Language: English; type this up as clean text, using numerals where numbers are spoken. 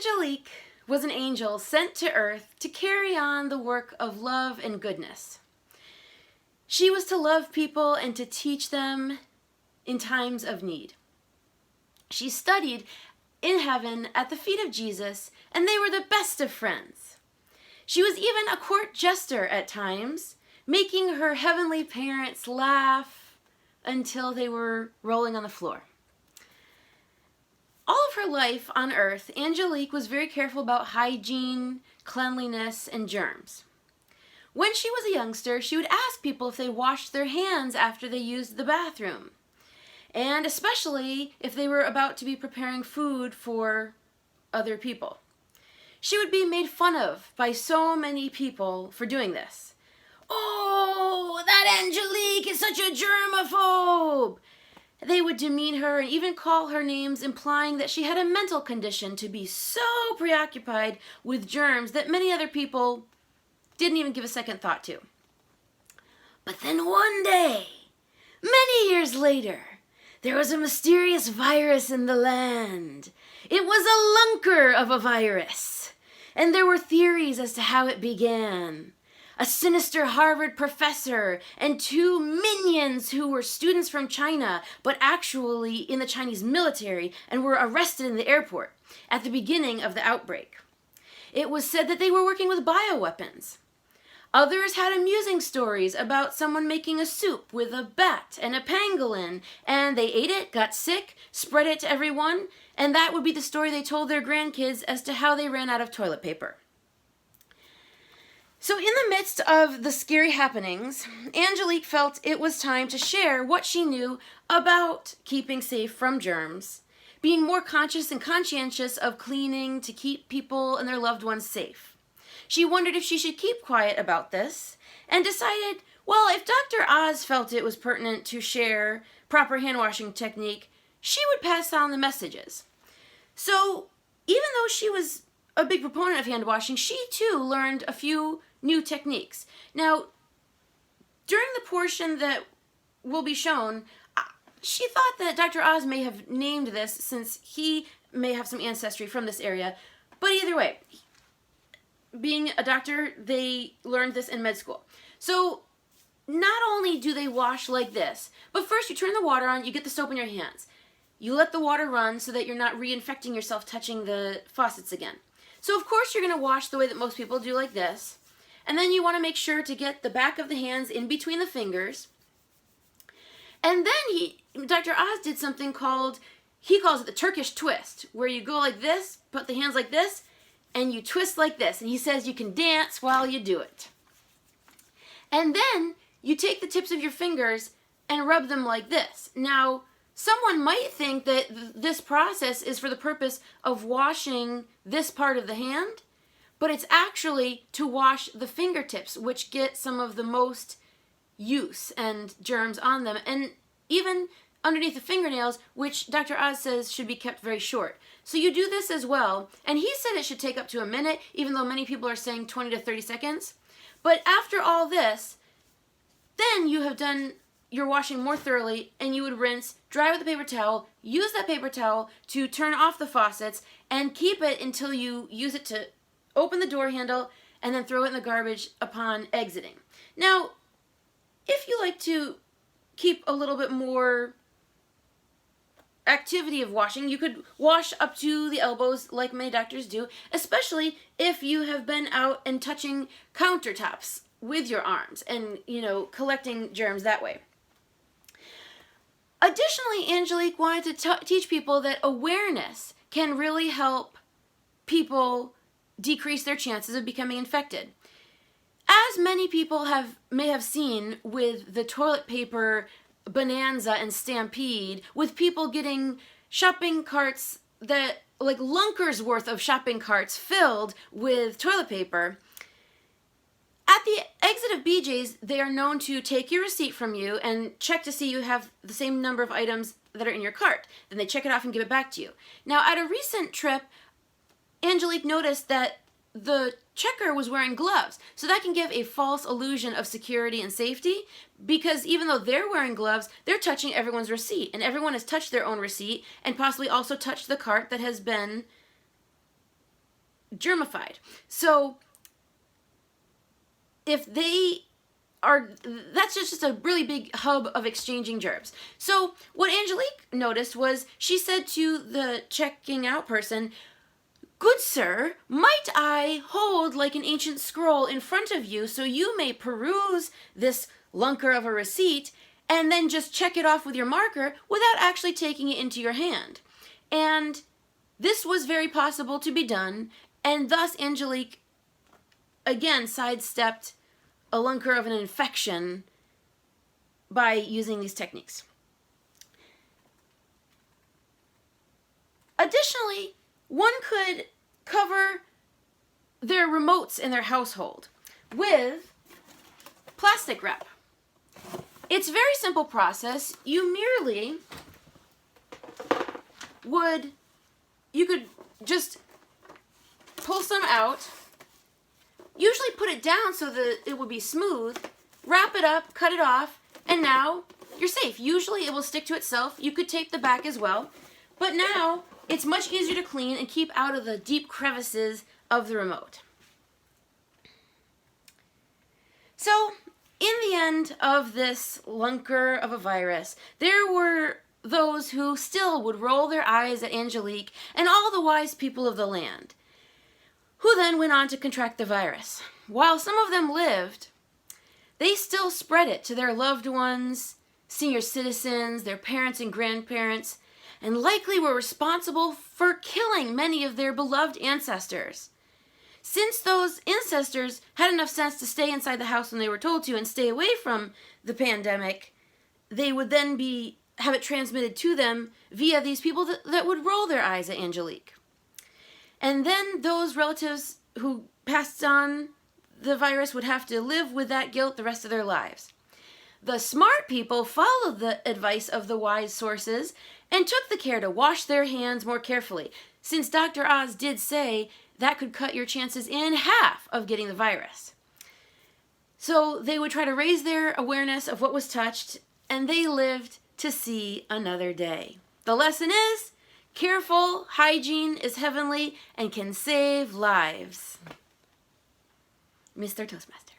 Angelique was an angel sent to earth to carry on the work of love and goodness. She was to love people and to teach them in times of need. She studied in heaven at the feet of Jesus, and they were the best of friends. She was even a court jester at times, making her heavenly parents laugh until they were rolling on the floor. All of her life on earth, Angelique was very careful about hygiene, cleanliness, and germs. When she was a youngster, she would ask people if they washed their hands after they used the bathroom, and especially if they were about to be preparing food for other people. She would be made fun of by so many people for doing this. "Oh, that Angelique is such a germaphobe!" They would demean her and even call her names, implying that she had a mental condition to be so preoccupied with germs that many other people didn't even give a second thought to. But then one day, many years later, there was a mysterious virus in the land. It was a lunker of a virus, and there were theories as to how it began. A sinister Harvard professor and two minions who were students from China, but actually in the Chinese military, and were arrested in the airport at the beginning of the outbreak. It was said that they were working with bioweapons. Others had amusing stories about someone making a soup with a bat and a pangolin, and they ate it, got sick, spread it to everyone, and that would be the story they told their grandkids as to how they ran out of toilet paper. So in the midst of the scary happenings, Angelique felt it was time to share what she knew about keeping safe from germs, being more conscious and conscientious of cleaning to keep people and their loved ones safe. She wondered if she should keep quiet about this, and decided, well, if Dr. Oz felt it was pertinent to share proper hand-washing technique, she would pass on the messages. So even though she was a big proponent of hand-washing, she too learned a few new techniques. Now, during the portion that will be shown, she thought that Dr. Oz may have named this since he may have some ancestry from this area. But either way, being a doctor, they learned this in med school. So not only do they wash like this, but first you turn the water on, you get the soap in your hands. You let the water run so that you're not reinfecting yourself touching the faucets again. So of course you're going to wash the way that most people do, like this. And then you want to make sure to get the back of the hands in between the fingers. And then Dr. Oz did something he calls it the Turkish twist, where you go like this, put the hands like this, and you twist like this. And he says you can dance while you do it. And then you take the tips of your fingers and rub them like this. Now, someone might think that this process is for the purpose of washing this part of the hand, but it's actually to wash the fingertips, which get some of the most use and germs on them, and even underneath the fingernails, which Dr. Oz says should be kept very short. So you do this as well, and he said it should take up to a minute, even though many people are saying 20 to 30 seconds. But after all this, then you have done your washing more thoroughly, and you would rinse, dry with a paper towel, use that paper towel to turn off the faucets, and keep it until you use it to open the door handle, and then throw it in the garbage upon exiting. Now, if you like to keep a little bit more activity of washing, you could wash up to the elbows like many doctors do, especially if you have been out and touching countertops with your arms and, collecting germs that way. Additionally, Angelique wanted to teach people that awareness can really help people decrease their chances of becoming infected. As many people may have seen with the toilet paper bonanza and stampede, with people getting shopping carts that, like Lunker's worth of shopping carts filled with toilet paper. At the exit of BJ's, they are known to take your receipt from you and check to see you have the same number of items that are in your cart. Then they check it off and give it back to you. Now, at a recent trip, Angelique noticed that the checker was wearing gloves, so that can give a false illusion of security and safety, because even though they're wearing gloves, they're touching everyone's receipt, and everyone has touched their own receipt and possibly also touched the cart that has been germified. So if they are, that's just a really big hub of exchanging germs. So what Angelique noticed was, she said to the checking out person, "Good sir, might I hold like an ancient scroll in front of you so you may peruse this lunker of a receipt and then just check it off with your marker without actually taking it into your hand?" And this was very possible to be done, and thus Angelique again sidestepped a lunker of an infection by using these techniques. Additionally, one could cover their remotes in their household with plastic wrap. It's a very simple process. You merely you could just pull some out, usually put it down so that it would be smooth, wrap it up, cut it off, and now you're safe. Usually it will stick to itself. You could tape the back as well, but now it's much easier to clean and keep out of the deep crevices of the remote. So, in the end of this lunker of a virus, there were those who still would roll their eyes at Angelique and all the wise people of the land, who then went on to contract the virus. While some of them lived, they still spread it to their loved ones, senior citizens, their parents and grandparents, and likely were responsible for killing many of their beloved ancestors. Since those ancestors had enough sense to stay inside the house when they were told to and stay away from the pandemic, they would then have it transmitted to them via these people that would roll their eyes at Angelique. And then those relatives who passed on the virus would have to live with that guilt the rest of their lives. The smart people followed the advice of the wise sources and took the care to wash their hands more carefully, since Dr. Oz did say that could cut your chances in half of getting the virus. So they would try to raise their awareness of what was touched, and they lived to see another day. The lesson is, careful hygiene is heavenly and can save lives. Mr. Toastmaster.